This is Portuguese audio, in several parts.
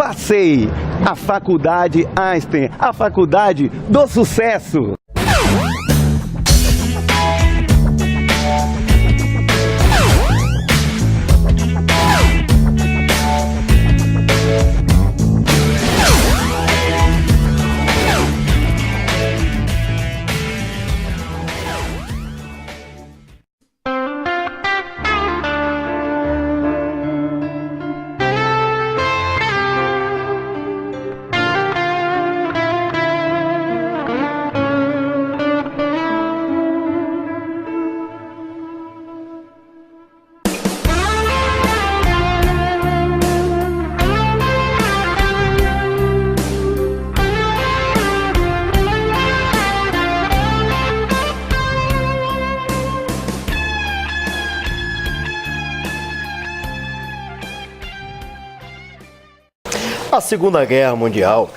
Passei! A Faculdade Einstein, a faculdade do sucesso! A Segunda Guerra Mundial,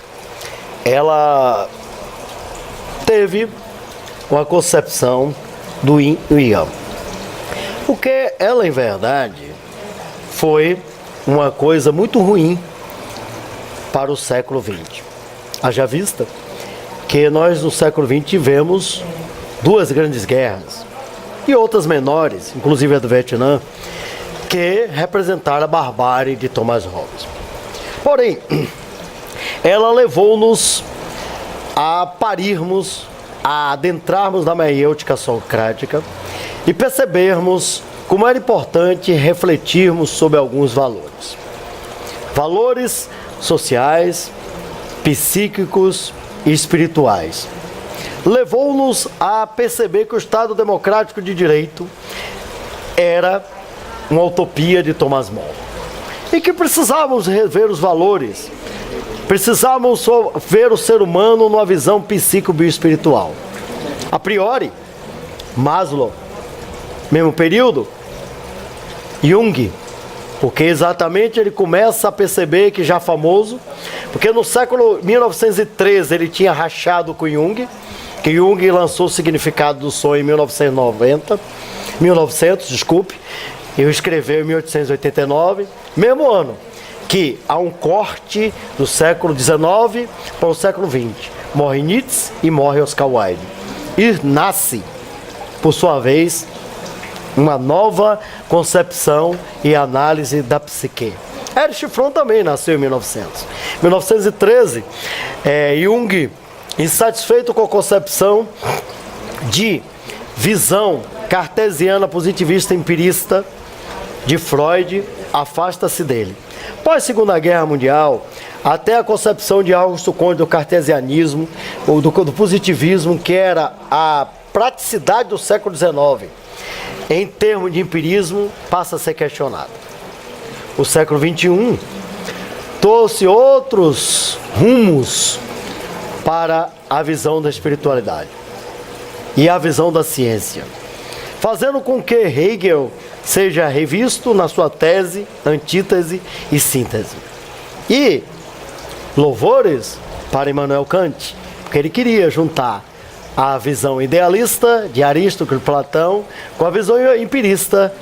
ela teve uma concepção do yin e yang, porque ela, em verdade, foi uma coisa muito ruim para o século XX. Haja vista que nós, no século XX, tivemos duas grandes guerras e outras menores, inclusive a do Vietnã, que representaram a barbárie de Thomas Hobbes. Porém, ela levou-nos a parirmos, a adentrarmos na maiêutica socrática e percebermos como era importante refletirmos sobre alguns valores. Valores sociais, psíquicos e espirituais. Levou-nos a perceber que o Estado Democrático de Direito era uma utopia de Thomas More. E que precisávamos rever os valores, precisávamos ver o ser humano numa visão psíquico-bioespiritual. A priori, Maslow, mesmo período, Jung, porque exatamente ele começa a perceber que já famoso, porque no século 1913 ele tinha rachado com Jung, que Jung lançou o Significado do Sonho em 1900, eu escreveu em 1889, mesmo ano, que há um corte do século XIX para o século XX. Morre Nietzsche e morre Oscar Wilde. E nasce, por sua vez, uma nova concepção e análise da psique. Erich Fromm também nasceu em 1900. Em 1913, Jung, insatisfeito com a concepção de visão cartesiana, positivista, empirista de Freud, afasta-se dele. Pós Segunda Guerra Mundial, até a concepção de Augusto Comte do cartesianismo, ou do positivismo, que era a praticidade do século XIX, em termos de empirismo, passa a ser questionado. O século XXI trouxe outros rumos para a visão da espiritualidade e a visão da ciência, fazendo com que Hegel seja revisto na sua tese, antítese e síntese. E louvores para Immanuel Kant, porque ele queria juntar a visão idealista de Aristóteles e Platão com a visão empirista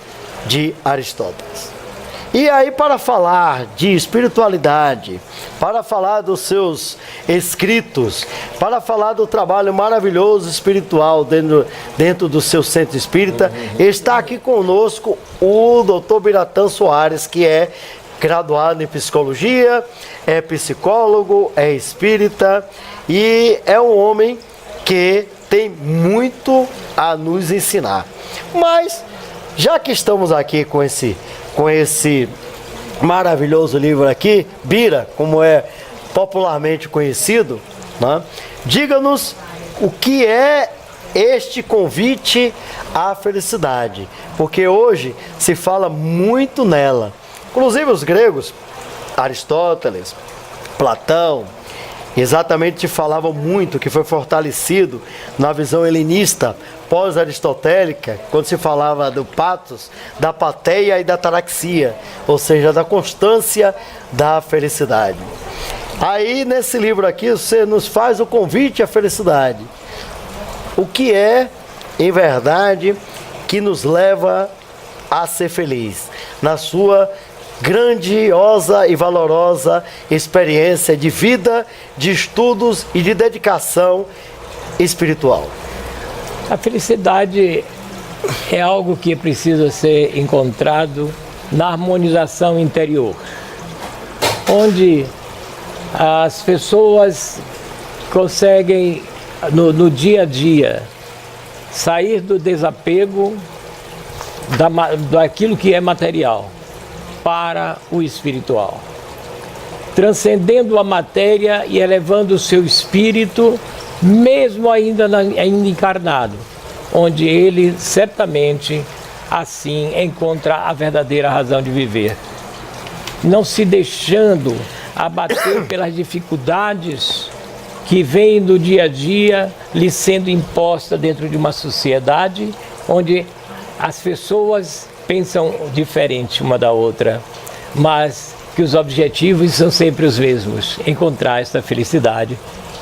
de Aristóteles. E aí, para falar de espiritualidade, para falar dos seus escritos, para falar do trabalho maravilhoso espiritual dentro do seu centro espírita, está aqui conosco o Dr. Biratã Soares, que é graduado em psicologia, é psicólogo, é espírita e é um homem que tem muito a nos ensinar. Mas, já que estamos aqui com esse maravilhoso livro aqui, Bira, como é popularmente conhecido, né? Diga-nos o que é este convite à felicidade, porque hoje se fala muito nela. Inclusive os gregos, Aristóteles, Platão, exatamente falavam muito, que foi fortalecido na visão helenista pós-aristotélica, quando se falava do patos, da pateia e da ataraxia, ou seja, da constância da felicidade. Aí, nesse livro aqui, você nos faz o convite à felicidade. O que é, em verdade, que nos leva a ser feliz, na sua grandiosa e valorosa experiência de vida, de estudos e de dedicação espiritual? A felicidade é algo que precisa ser encontrado na harmonização interior, onde as pessoas conseguem, no dia a dia, sair do desapego daquilo que é material para o espiritual, transcendendo a matéria e elevando o seu espírito, mesmo ainda encarnado, onde ele certamente assim encontra a verdadeira razão de viver, não se deixando abater pelas dificuldades que vêm do dia a dia lhe sendo imposta dentro de uma sociedade onde as pessoas pensam diferente uma da outra, mas que os objetivos são sempre os mesmos: encontrar esta felicidade.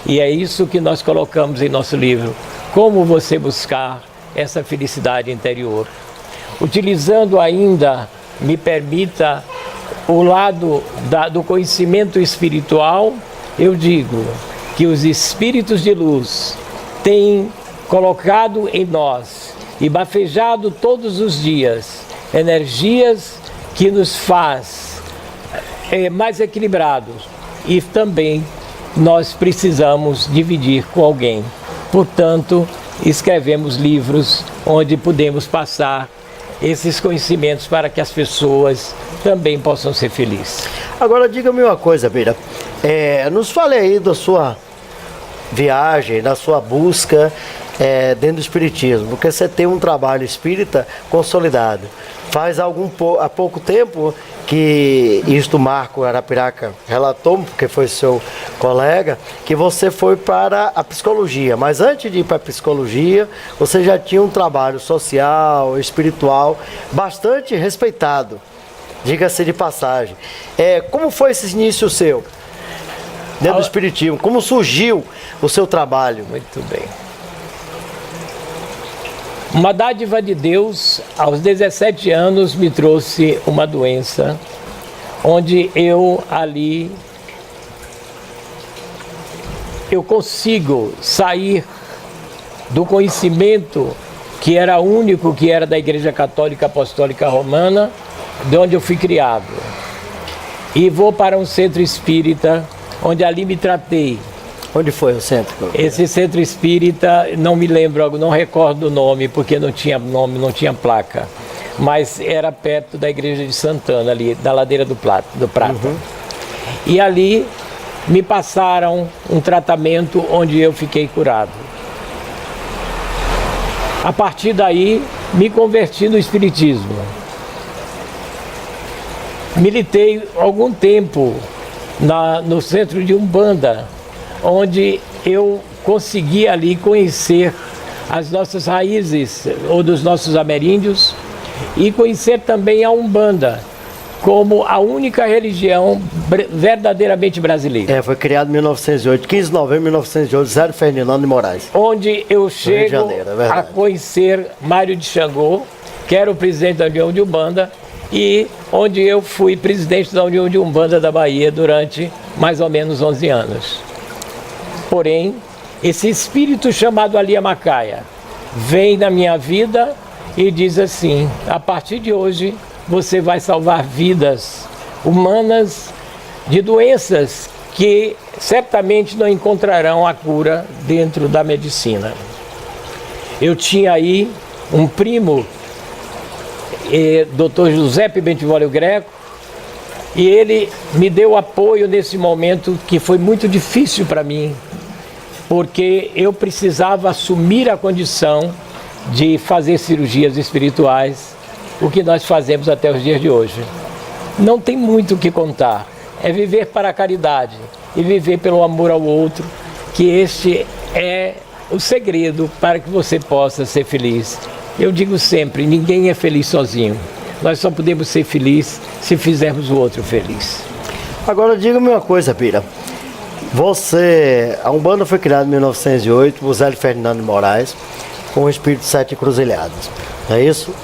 E é isso que nós colocamos em nosso livro: como você buscar essa felicidade interior. Utilizando ainda, me permita, o lado do conhecimento espiritual, eu digo que os espíritos de luz têm colocado em nós e bafejado todos os dias energias que nos faz mais equilibrados, e também nós precisamos dividir com alguém. Portanto, escrevemos livros onde podemos passar esses conhecimentos para que as pessoas também possam ser felizes. Agora diga-me uma coisa, Bira, nos fale aí da sua viagem, da sua busca dentro do espiritismo, porque você tem um trabalho espírita consolidado. Faz há pouco tempo que isto Marco Arapiraca relatou, porque foi seu colega, que você foi para a psicologia, mas antes de ir para a psicologia, você já tinha um trabalho social, espiritual, bastante respeitado, diga-se de passagem. Como foi esse início seu, dentro do espiritismo? Como surgiu o seu trabalho? Muito bem. Uma dádiva de Deus, aos 17 anos, me trouxe uma doença, onde eu consigo sair do conhecimento que era único, que era da Igreja Católica Apostólica Romana, de onde eu fui criado. E vou para um centro espírita, onde ali me tratei. Onde foi o centro? Esse centro espírita, não me lembro, não recordo o nome, porque não tinha nome, não tinha placa. Mas era perto da igreja de Santana, ali, da ladeira do Prata. Uhum. E ali me passaram um tratamento onde eu fiquei curado. A partir daí, me converti no espiritismo. Militei algum tempo no centro de Umbanda, onde eu consegui ali conhecer as nossas raízes, ou dos nossos ameríndios, e conhecer também a Umbanda, como a única religião verdadeiramente brasileira. Foi criado em 1908, 15 de novembro de 1908, Zé Ferdinando de Moraes. Onde eu chego a conhecer Mário de Xangô, que era o presidente da União de Umbanda, e onde eu fui presidente da União de Umbanda da Bahia durante mais ou menos 11 anos. Porém, esse espírito chamado Alia Macaia vem na minha vida e diz assim: a partir de hoje você vai salvar vidas humanas de doenças que certamente não encontrarão a cura dentro da medicina. Eu tinha aí um primo, Dr. Giuseppe Bentivoglio Greco, e ele me deu apoio nesse momento que foi muito difícil para mim, porque eu precisava assumir a condição de fazer cirurgias espirituais, o que nós fazemos até os dias de hoje. Não tem muito o que contar, é viver para a caridade e viver pelo amor ao outro, que este é o segredo para que você possa ser feliz. Eu digo sempre, ninguém é feliz sozinho. Nós só podemos ser felizes se fizermos o outro feliz. Agora diga-me uma coisa, Pira. A Umbanda foi criada em 1908 por Zé Ferdinando de Moraes, com o espírito de 7 encruzilhadas. É isso?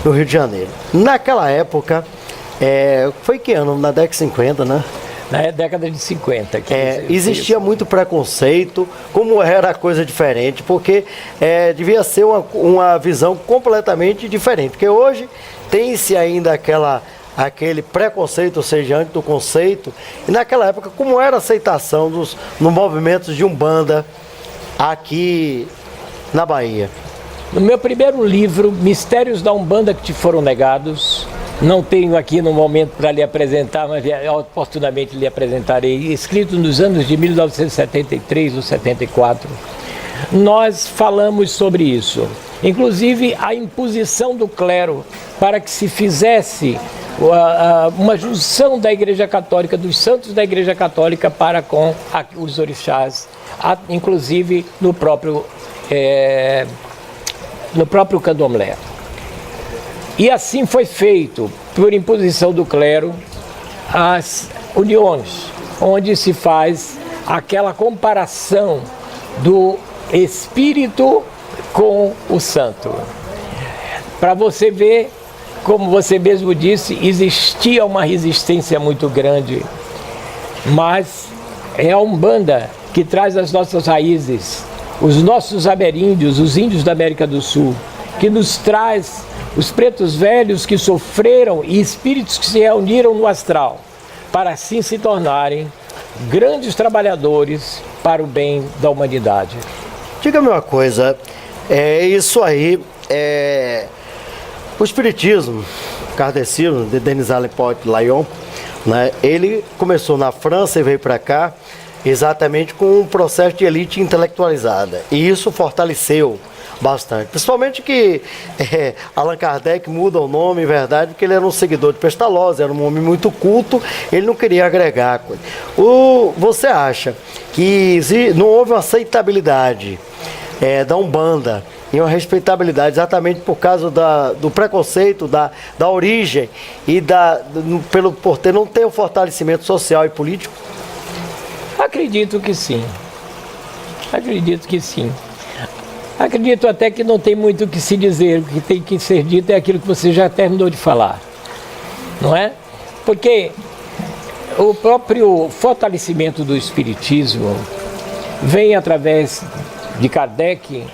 No Rio de Janeiro. Naquela época, Foi que ano? Na década de 50, né? Na década de 50. Existia muito preconceito, como era coisa diferente, porque devia ser uma visão completamente diferente. Porque hoje tem-se ainda aquele preconceito, ou seja, antes do conceito. E naquela época, como era a aceitação nos movimentos de Umbanda aqui na Bahia? No meu primeiro livro, Mistérios da Umbanda que te foram negados, não tenho aqui no momento para lhe apresentar, mas oportunamente lhe apresentarei, escrito nos anos de 1973 ou 74, nós falamos sobre isso. Inclusive a imposição do clero para que se fizesse uma junção da Igreja Católica, dos santos da Igreja Católica para com os orixás, inclusive no próprio candomblé. E assim foi feito, por imposição do clero, as uniões, onde se faz aquela comparação do espírito com o santo. Para você ver, como você mesmo disse, existia uma resistência muito grande, mas é a Umbanda que traz as nossas raízes, os nossos ameríndios, os índios da América do Sul, que nos traz os pretos velhos que sofreram e espíritos que se reuniram no astral, para assim se tornarem grandes trabalhadores para o bem da humanidade. Diga-me uma coisa, isso aí, o espiritismo, kardecismo, de Denis Hippolyte Layon, né, ele começou na França e veio para cá exatamente com um processo de elite intelectualizada, e isso fortaleceu bastante, principalmente que Allan Kardec muda o nome, em verdade, porque ele era um seguidor de Pestalozzi, era um homem muito culto, ele não queria agregar coisa. Você acha que não houve uma aceitabilidade da Umbanda e uma respeitabilidade exatamente por causa do preconceito, da origem e por não ter o fortalecimento social e político? Acredito que sim. Acredito que sim. Acredito até que não tem muito o que se dizer, o que tem que ser dito é aquilo que você já terminou de falar, não é? Porque o próprio fortalecimento do espiritismo vem através de Kardec,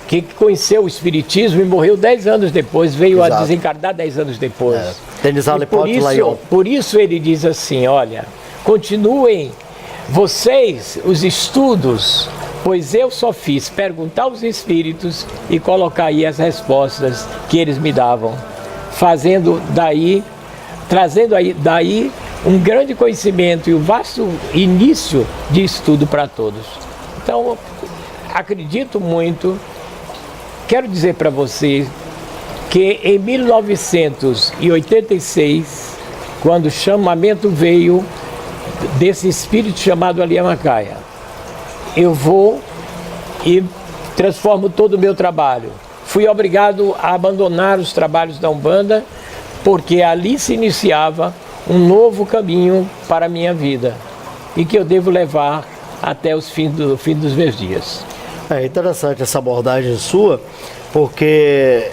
que conheceu o espiritismo e morreu 10 anos depois, veio a desencarnar 10 anos depois. Denis Hippolyte Layon. Por isso ele diz assim, olha, continuem vocês os estudos, pois eu só fiz perguntar aos espíritos e colocar aí as respostas que eles me davam, trazendo daí um grande conhecimento e um vasto início de estudo para todos. Então, acredito muito, quero dizer para vocês que em 1986, quando o chamamento veio desse espírito chamado Aliyamakaia, eu vou e transformo todo o meu trabalho. Fui obrigado a abandonar os trabalhos da Umbanda, porque ali se iniciava um novo caminho para a minha vida e que eu devo levar até o fim dos meus dias. É interessante essa abordagem sua, porque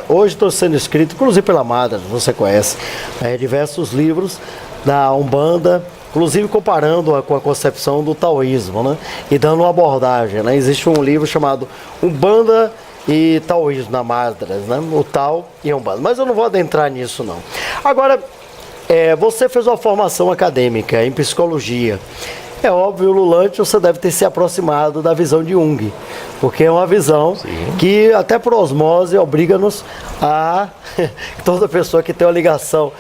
hoje estou sendo escrito, inclusive pela Madra, você conhece, diversos livros da Umbanda, inclusive comparando-a com a concepção do taoísmo, né? E dando uma abordagem, né? Existe um livro chamado Umbanda e Taoísmo na Madras, né? O Tao e a Umbanda. Mas eu não vou adentrar nisso, não. Agora, você fez uma formação acadêmica em psicologia. É óbvio, Lulante, você deve ter se aproximado da visão de Jung, porque é uma visão que até por osmose obriga-nos a toda pessoa que tem uma ligação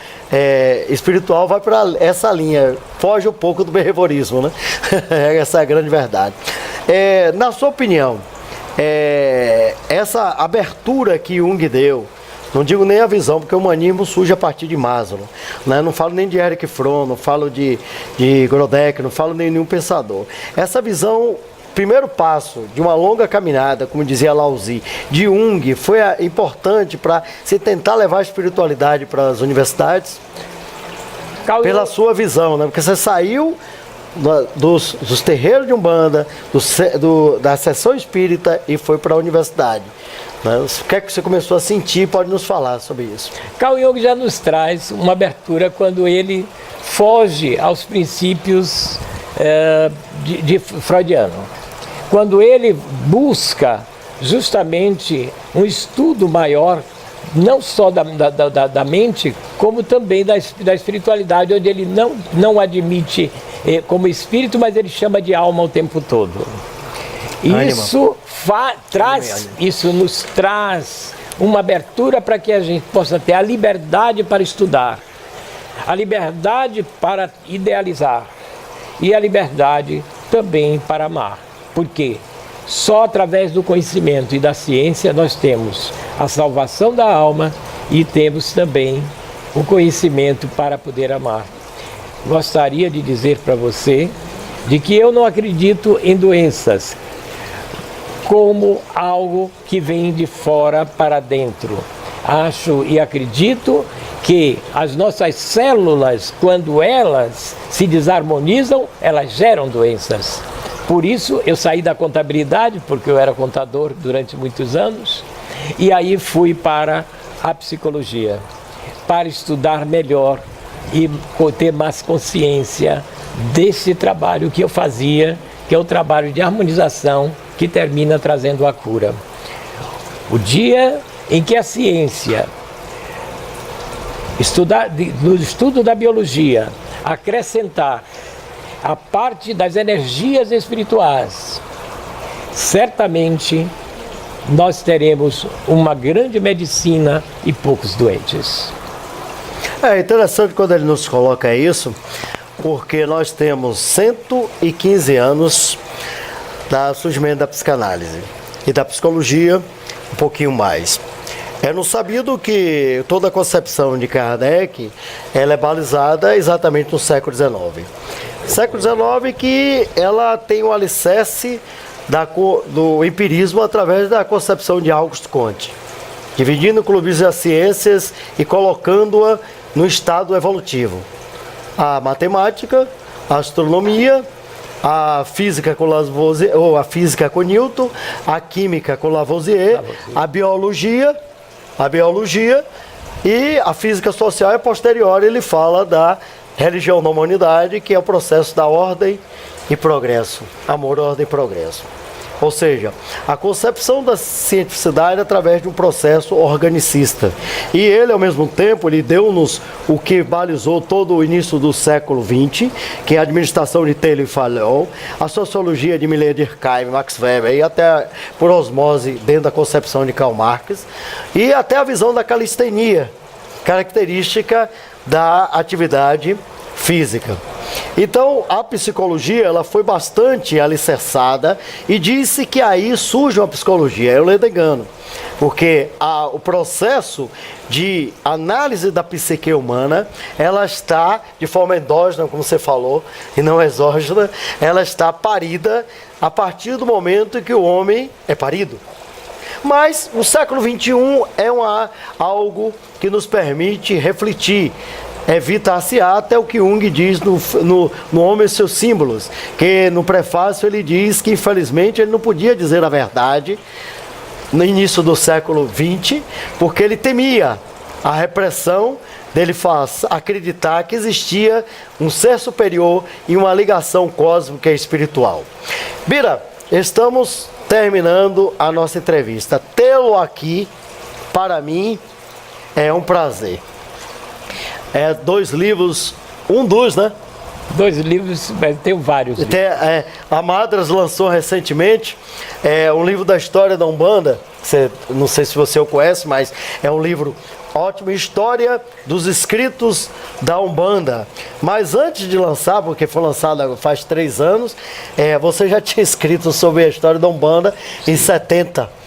espiritual vai para essa linha, foge um pouco do behaviorismo, né? Essa é a grande verdade. Na sua opinião, essa abertura que Jung deu, não digo nem a visão, porque o humanismo surge a partir de Maslow, né? Não falo nem de Erich Fromm, não falo de Grodeck, não falo nem de nenhum pensador. Essa visão, primeiro passo de uma longa caminhada, como dizia Lao Tzu, de Jung, foi importante para se tentar levar a espiritualidade para as universidades? Pela sua visão, né? Porque você saiu dos terreiros de Umbanda, da sessão espírita e foi para a universidade. Né? O que é que você começou a sentir? Pode nos falar sobre isso. Carl Jung já nos traz uma abertura quando ele foge aos princípios de freudiano. Quando ele busca justamente um estudo maior, não só da mente, como também da espiritualidade, onde ele não admite como espírito, mas ele chama de alma o tempo todo. Isso nos traz uma abertura para que a gente possa ter a liberdade para estudar, a liberdade para idealizar e a liberdade também para amar. Por quê? Só através do conhecimento e da ciência nós temos a salvação da alma e temos também o conhecimento para poder amar. Gostaria de dizer para você de que eu não acredito em doenças como algo que vem de fora para dentro. Acho e acredito que as nossas células, quando elas se desarmonizam, elas geram doenças. Por isso eu saí da contabilidade, porque eu era contador durante muitos anos, e aí fui para a psicologia, para estudar melhor e ter mais consciência desse trabalho que eu fazia, que é o trabalho de harmonização, que termina trazendo a cura. O dia em que a ciência, no estudo da biologia, acrescentar a parte das energias espirituais, certamente nós teremos uma grande medicina e poucos doentes. É interessante quando ele nos coloca isso, porque nós temos 115 anos do surgimento da psicanálise e da psicologia um pouquinho mais. É no sabido que toda a concepção de Kardec ela é balizada exatamente no século XIX. Século XIX que ela tem o alicerce do empirismo através da concepção de Auguste Comte, dividindo o clubismo das ciências e colocando-a no estado evolutivo. A matemática, a astronomia, a física com Lavoisier, ou a física com Newton, a química com Lavoisier, a biologia e a física social. E a posterior ele fala da religião na humanidade, que é o processo da ordem e progresso. Amor, ordem e progresso. Ou seja, a concepção da cientificidade através de um processo organicista. E ele, ao mesmo tempo, ele deu-nos o que balizou todo o início do século XX, que é a administração de Taylor e Fallon, a sociologia de Milley, Durkheim, Max Weber, e até por osmose dentro da concepção de Karl Marx, e até a visão da calistenia, característica da atividade física. Então, a psicologia ela foi bastante alicerçada e disse que aí surge uma psicologia. Eu lhe engano, porque o processo de análise da psique humana, ela está de forma endógena, como você falou, e não exógena, ela está parida a partir do momento em que o homem é parido. Mas o século XXI é algo que nos permite refletir. Evitar-se até o que Jung diz no Homem e seus símbolos, que no prefácio ele diz que infelizmente ele não podia dizer a verdade no início do século XX, porque ele temia a repressão dele acreditar que existia um ser superior e uma ligação cósmica e espiritual. Bira, estamos terminando a nossa entrevista. Tê-lo aqui, para mim, é um prazer. Dois livros, né? 2 livros, tenho vários. A Madras lançou recentemente um livro da história da Umbanda. Não sei se você o conhece, mas é um livro ótimo, História dos Escritos da Umbanda. Mas antes de lançar, porque foi lançado faz 3 anos, você já tinha escrito sobre a história da Umbanda em 70.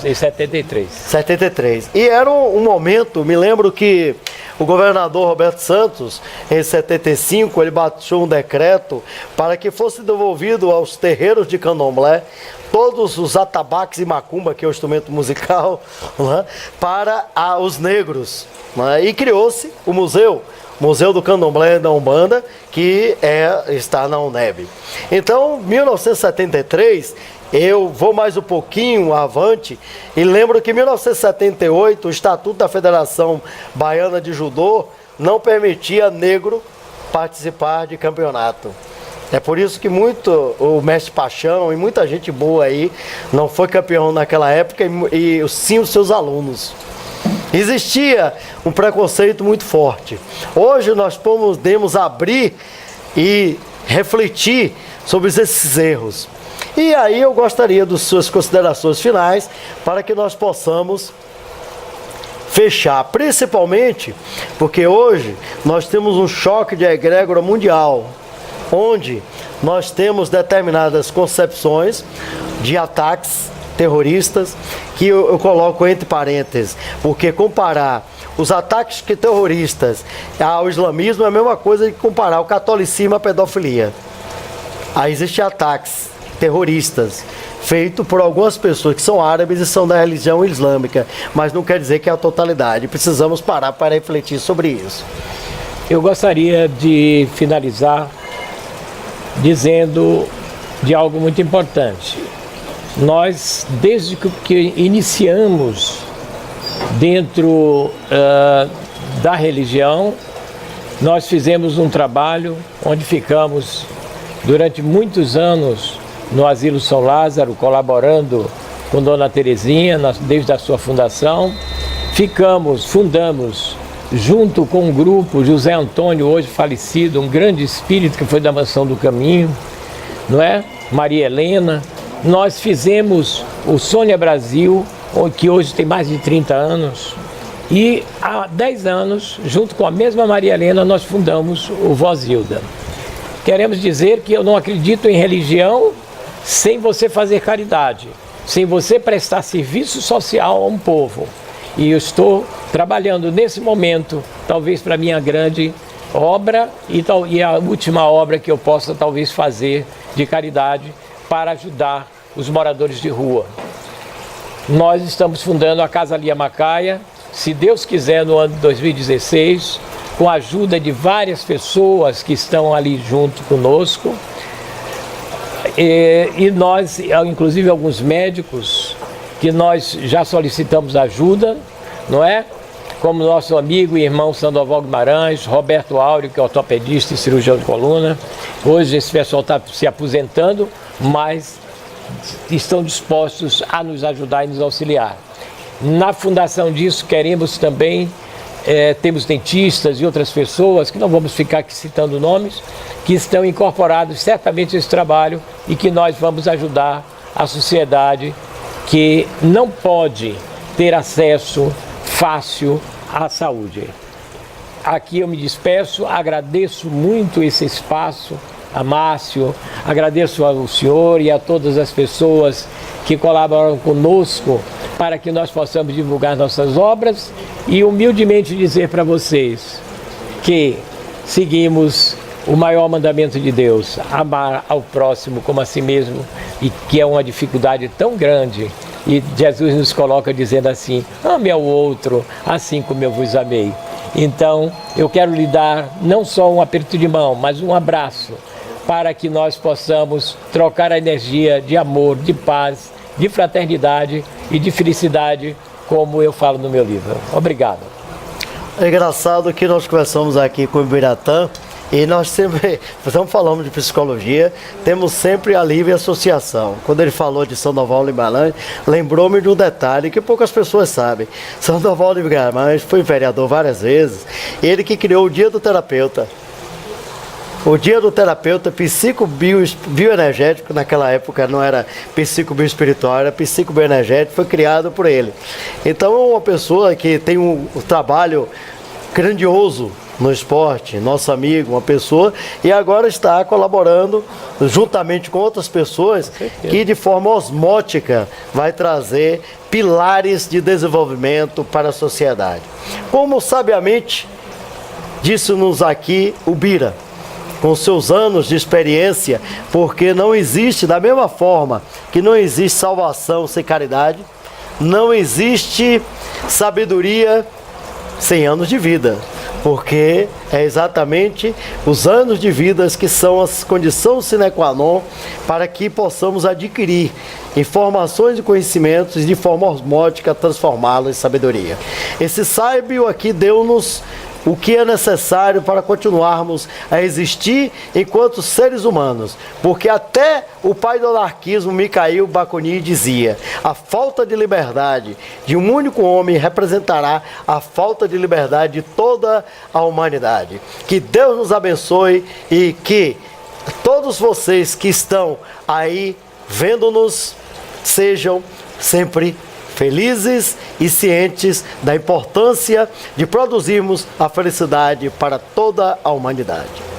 Em 73. 73. E era um momento, me lembro que o governador Roberto Santos, em 75, ele baixou um decreto para que fosse devolvido aos terreiros de candomblé todos os atabaques e macumba, que é o instrumento musical, para os negros. E criou-se o museu Museu do Candomblé da Umbanda, que está na UNEB. Então, 1973, eu vou mais um pouquinho avante e lembro que em 1978 o Estatuto da Federação Baiana de Judô não permitia negro participar de campeonato. É por isso que o mestre Paixão e muita gente boa aí não foi campeão naquela época e sim os seus alunos. Existia um preconceito muito forte. Hoje nós podemos abrir e refletir sobre esses erros. E aí eu gostaria das suas considerações finais para que nós possamos fechar, principalmente porque hoje nós temos um choque de egrégora mundial, onde nós temos determinadas concepções de ataques terroristas, que eu coloco entre parênteses, porque comparar os ataques terroristas ao islamismo é a mesma coisa que comparar o catolicismo à pedofilia. Aí existem ataques terroristas feitos por algumas pessoas que são árabes e são da religião islâmica, mas não quer dizer que é a totalidade. Precisamos parar para refletir sobre isso. Eu gostaria de finalizar dizendo de algo muito importante. Nós, desde que iniciamos dentro da religião, nós fizemos um trabalho onde ficamos durante muitos anos no Asilo São Lázaro, colaborando com Dona Terezinha, desde a sua fundação. Fundamos, junto com um grupo, José Antônio, hoje falecido, um grande espírito que foi da Mansão do Caminho, não é? Maria Helena. Nós fizemos o Sônia Brasil, que hoje tem mais de 30 anos, e há 10 anos, junto com a mesma Maria Helena, nós fundamos o Vozilda. Queremos dizer que eu não acredito em religião sem você fazer caridade, sem você prestar serviço social a um povo. E eu estou trabalhando nesse momento, talvez para a minha grande obra e a última obra que eu possa talvez fazer de caridade para ajudar os moradores de rua. Nós estamos fundando a Casa Lia Macaia, se Deus quiser, no ano de 2016, com a ajuda de várias pessoas que estão ali junto conosco. E nós, inclusive alguns médicos, que nós já solicitamos ajuda, não é? Como nosso amigo e irmão Sandoval Guimarães, Roberto Áureo, que é ortopedista e cirurgião de coluna. Hoje esse pessoal está se aposentando, mas estão dispostos a nos ajudar e nos auxiliar. Na fundação disso, queremos também, temos dentistas e outras pessoas, que não vamos ficar aqui citando nomes, que estão incorporados certamente a esse trabalho e que nós vamos ajudar a sociedade que não pode ter acesso fácil à saúde. Aqui eu me despeço, agradeço muito esse espaço, a Márcio, agradeço ao senhor e a todas as pessoas que colaboram conosco para que nós possamos divulgar nossas obras e humildemente dizer para vocês que seguimos o maior mandamento de Deus, amar ao próximo como a si mesmo, e que é uma dificuldade tão grande. E Jesus nos coloca dizendo assim: ame ao outro assim como eu vos amei. Então eu quero lhe dar não só um aperto de mão, mas um abraço, para que nós possamos trocar a energia de amor, de paz, de fraternidade e de felicidade, como eu falo no meu livro. Obrigado. É engraçado que nós conversamos aqui com o Ibiratã e nós sempre estamos falando de psicologia, temos sempre a livre associação. Quando ele falou de Sandoval Guimarães, lembrou-me de um detalhe que poucas pessoas sabem. Sandoval Guimarães foi vereador várias vezes, ele que criou o Dia do Terapeuta. O Dia do Terapeuta psico-bioenergético, naquela época não era psico-bioespiritual, era psico-bioenergético, foi criado por ele. Então é uma pessoa que tem um trabalho grandioso no esporte, nosso amigo, uma pessoa, e agora está colaborando juntamente com outras pessoas que de forma osmótica vai trazer pilares de desenvolvimento para a sociedade. Como sabiamente disse-nos aqui o Bira, com seus anos de experiência, porque não existe, da mesma forma que não existe salvação sem caridade, não existe sabedoria sem anos de vida. porque é exatamente os anos de vida que são as condições sine qua non para que possamos adquirir informações e conhecimentos e de forma osmótica transformá-los em sabedoria. Esse sábio aqui deu-nos o que é necessário para continuarmos a existir enquanto seres humanos, porque até o pai do anarquismo, Mikhail Bakunin, dizia: a falta de liberdade de um único homem representará a falta de liberdade de toda a humanidade. Que Deus nos abençoe e que todos vocês que estão aí vendo-nos sejam sempre felizes e cientes da importância de produzirmos a felicidade para toda a humanidade.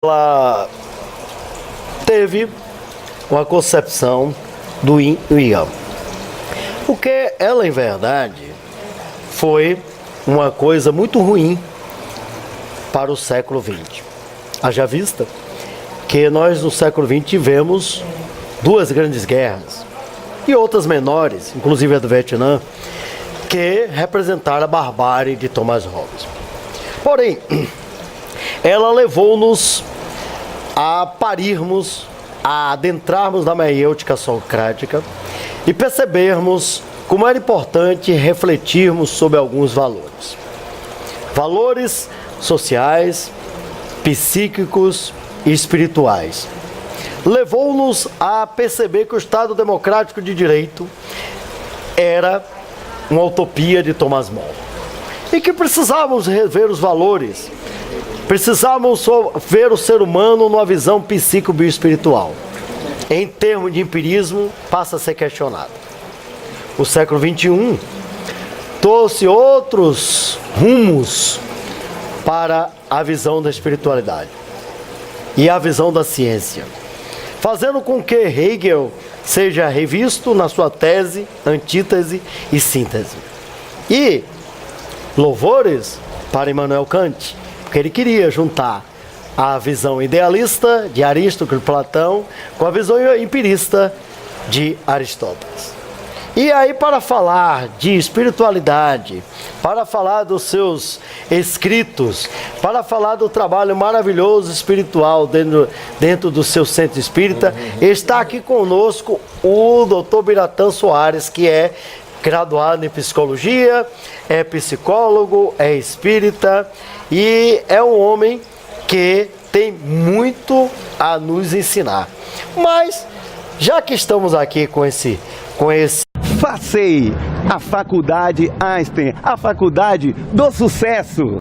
Ela teve uma concepção do Yin e o Yang. Porque ela, em verdade, foi uma coisa muito ruim para o século XX. Haja vista que nós, no século XX, tivemos duas grandes guerras e outras menores, inclusive a do Vietnã, que representaram a barbárie de Thomas Hobbes. Porém, ela levou-nos a parirmos, a adentrarmos na maiêutica socrática e percebermos como era importante refletirmos sobre alguns valores. Valores sociais, psíquicos e espirituais. Levou-nos a perceber que o Estado Democrático de Direito era uma utopia de Thomas More e que precisávamos rever os valores. Precisamos ver o ser humano numa visão psíquico-bioespiritual. Em termos de empirismo, passa a ser questionado. O século XXI trouxe outros rumos para a visão da espiritualidade e a visão da ciência, fazendo com que Hegel seja revisto na sua tese, antítese e síntese. E louvores para Immanuel Kant, porque ele queria juntar a visão idealista de Aristóteles e Platão com a visão empirista de Aristóteles. E aí, para falar de espiritualidade, para falar dos seus escritos, para falar do trabalho maravilhoso espiritual dentro do seu centro espírita, está aqui conosco o Dr. Biratã Soares, que é graduado em psicologia, é psicólogo, é espírita e é um homem que tem muito a nos ensinar. Mas, já que estamos aqui com esse Faça SEI, a Faculdade Einstein, a faculdade do sucesso.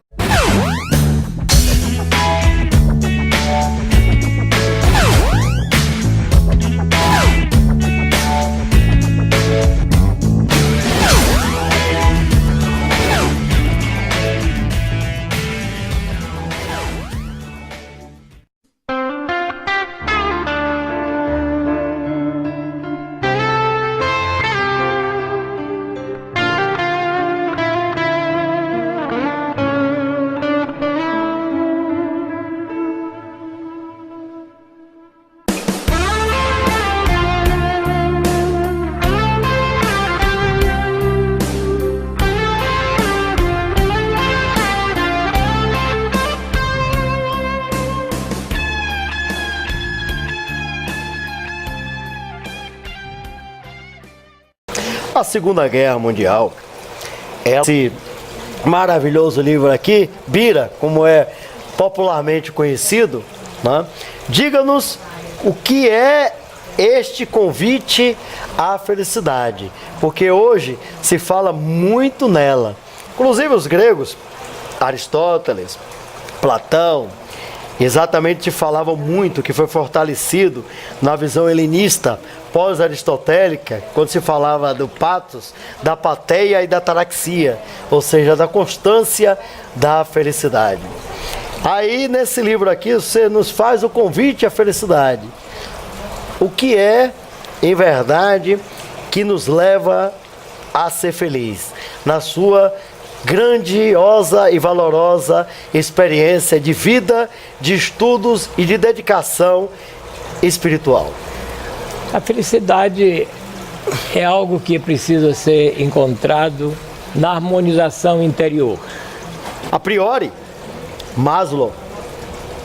A Segunda Guerra Mundial, esse maravilhoso livro aqui, Bira, como é popularmente conhecido, né? Diga-nos o que é este convite à felicidade, porque hoje se fala muito nela. Inclusive os gregos, Aristóteles, Platão, exatamente falavam muito, que foi fortalecido na visão helenista pós-aristotélica, quando se falava do patos, da pateia e da ataraxia, ou seja, da constância da felicidade. Aí nesse livro aqui você nos faz o convite à felicidade. O que é, em verdade, que nos leva a ser feliz? Na sua grandiosa e valorosa experiência de vida, de estudos e de dedicação espiritual. A felicidade é algo que precisa ser encontrado na harmonização interior. A priori, Maslow,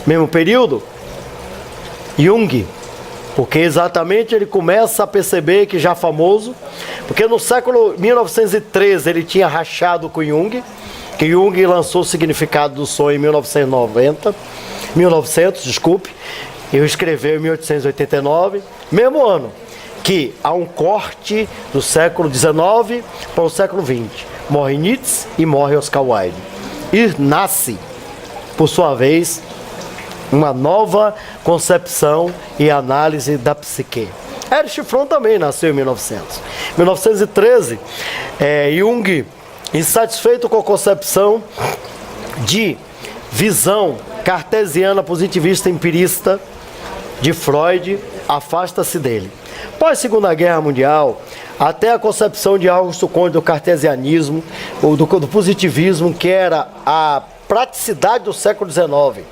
mesmo período, Jung, porque exatamente ele começa a perceber que já famoso, porque no século 1913 ele tinha rachado com Jung, que Jung lançou o Significado do Sonho em 1900, eu escreveu em 1889, mesmo ano que há um corte do século XIX para o século XX. Morre Nietzsche e morre Oscar Wilde. E nasce, por sua vez, uma nova concepção e análise da psique. Erich Fromm também nasceu em 1900. Em 1913, Jung, insatisfeito com a concepção de visão cartesiana positivista empirista de Freud, afasta-se dele. Pós Segunda Guerra Mundial, até a concepção de Augusto Comte do cartesianismo, ou do positivismo, que era a praticidade do século XIX,